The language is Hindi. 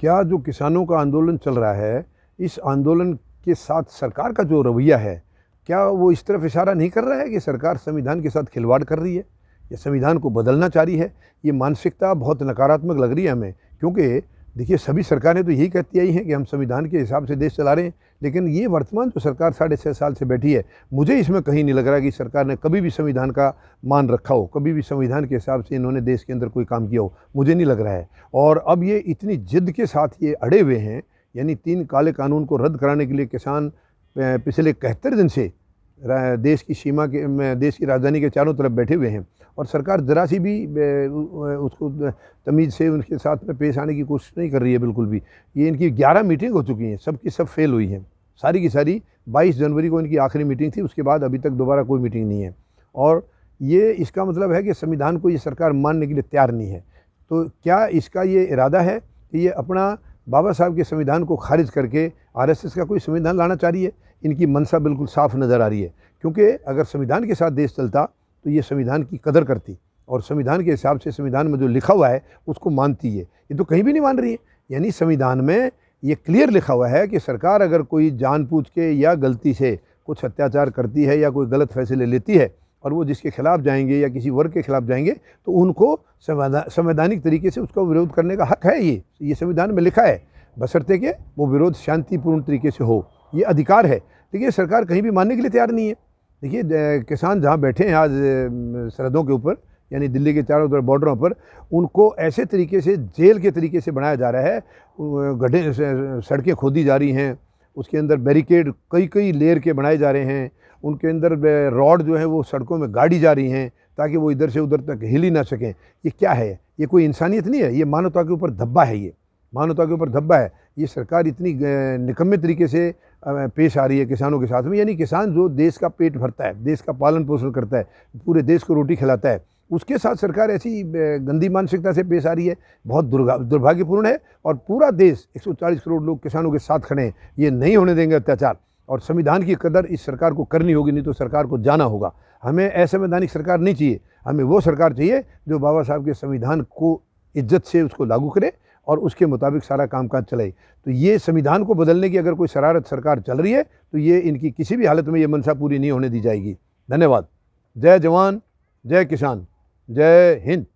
क्या जो किसानों का आंदोलन चल रहा है, इस आंदोलन के साथ सरकार का जो रवैया है, क्या वो इस तरफ इशारा नहीं कर रहा है कि सरकार संविधान के साथ खिलवाड़ कर रही है या संविधान को बदलना चाह रही है? ये मानसिकता बहुत नकारात्मक लग रही है हमें, क्योंकि देखिए सभी सरकारें तो यही कहती आई हैं कि हम संविधान के हिसाब से देश चला रहे हैं, लेकिन ये वर्तमान जो सरकार 6.5 साल से बैठी है, मुझे इसमें कहीं नहीं लग रहा कि सरकार ने कभी भी संविधान का मान रखा हो, कभी भी संविधान के हिसाब से इन्होंने देश के अंदर कोई काम किया हो, मुझे नहीं लग रहा है। और अब ये इतनी जिद के साथ ये अड़े हुए हैं, यानी 3 काले कानून को रद्द कराने के लिए किसान पिछले 71 दिन से देश की सीमा के देश की राजधानी के चारों तरफ बैठे हुए हैं, और सरकार ज़रा सी भी उसको तमीज़ से उनके साथ में पेश आने की कोशिश नहीं कर रही है बिल्कुल भी। ये इनकी 11 मीटिंग हो चुकी हैं, सब की सब फेल हुई हैं, सारी की सारी। 22 जनवरी को इनकी आखिरी मीटिंग थी, उसके बाद अभी तक दोबारा कोई मीटिंग नहीं है। और ये इसका मतलब है कि संविधान को ये सरकार मानने के लिए तैयार नहीं है। तो क्या इसका ये इरादा है कि ये अपना बाबा साहब के संविधान को खारिज करके आरएसएस का कोई संविधान लाना चाह रही है? इनकी मंशा बिल्कुल साफ नज़र आ रही है, क्योंकि अगर संविधान के साथ देश चलता तो ये संविधान की कदर करती और संविधान के हिसाब से संविधान में जो लिखा हुआ है उसको मानती है। ये तो कहीं भी नहीं मान रही है। यानी संविधान में ये क्लियर लिखा हुआ है कि सरकार अगर कोई जानबूझ के या गलती से कुछ अत्याचार करती है या कोई गलत फैसले लेती है और वो जिसके खिलाफ जाएंगे या किसी वर्ग के खिलाफ जाएंगे, तो उनको संवैधानिक तरीके से उसका विरोध करने का हक है। ये संविधान में लिखा है, बशर्ते कि वो विरोध शांतिपूर्ण तरीके से हो, ये अधिकार है। देखिए सरकार कहीं भी मानने के लिए तैयार नहीं है। देखिए किसान जहाँ बैठे हैं आज सरहदों के ऊपर, यानी दिल्ली के चारों तरफ बॉर्डरों पर, उनको ऐसे तरीके से जेल के तरीके से बनाया जा रहा है। गड्ढे सड़कें खोदी जा रही हैं, उसके अंदर बैरिकेड कई लेयर के बनाए जा रहे हैं, उनके अंदर रॉड जो है वो सड़कों में गाड़ी जा रही हैं ताकि वो इधर से उधर तक हिल ही ना सकें। ये क्या है? ये कोई इंसानियत नहीं है, ये मानवता के ऊपर धब्बा है। ये मानवता के ऊपर धब्बा है। ये सरकार इतनी निकम्मे तरीके से पेश आ रही है किसानों के साथ में। यानी किसान जो देश का पेट भरता है, देश का पालन पोषण करता है, पूरे देश को रोटी खिलाता है, उसके साथ सरकार ऐसी गंदी मानसिकता से पेश आ रही है। बहुत दुर्भाग्यपूर्ण है। और पूरा देश 140 करोड़ लोग किसानों के साथ खड़े हैं। ये नहीं होने देंगे अत्याचार, और संविधान की कदर इस सरकार को करनी होगी, नहीं तो सरकार को जाना होगा। हमें असंवैधानिक सरकार नहीं चाहिए, हमें वो सरकार चाहिए जो बाबा साहब के संविधान को इज्जत से उसको लागू करे और उसके मुताबिक सारा कामकाज चलाए। तो ये संविधान को बदलने की अगर कोई शरारत सरकार चल रही है तो ये इनकी किसी भी हालत में ये मंशा पूरी नहीं होने दी जाएगी। धन्यवाद। जय जवान, जय किसान, जय हिंद।